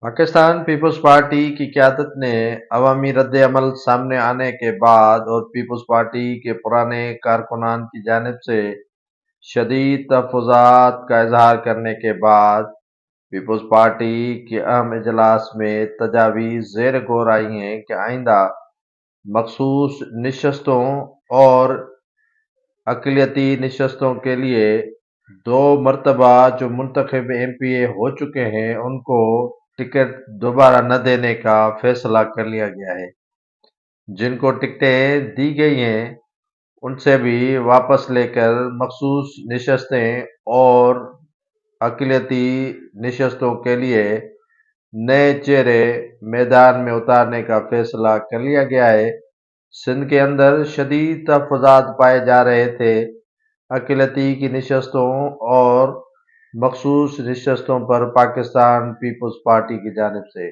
Pakistan peoples party की क़यादत ने अवामी रद्द-ए-अमल सामने आने के बाद और पीपल्स पार्टी के पुराने कारकुनान की जानिब से शदीद तहफ़्फ़ुज़ात का इज़हार करने के बाद पीपल्स पार्टी के अहम इजलास में तजावीज़ ज़ेर गौर आई हैं कि आइंदा मख़सूस नशस्तों और अक़लियती नशस्तों के लिए 2 मरतबा जो मुंतखब एमपीए हो चुके हैं उनको टिकट दोबारा न देने का फ़ैसला कर लिया गया है। जिनको टिकटें दी गई हैं उनसे भी वापस लेकर मख़सूस नशस्तें और अक़लियती नशस्तों के लिए नए चेहरे मैदान में उतारने का फ़ैसला कर लिया गया है। सिंध के अंदर शदीद तहफ़्फ़ुज़ात पाए जा रहे थे अक़लियती की नशस्तों और मख़सूस नशस्तों पर पाकिस्तान पीपल्स पार्टी की जानिब से।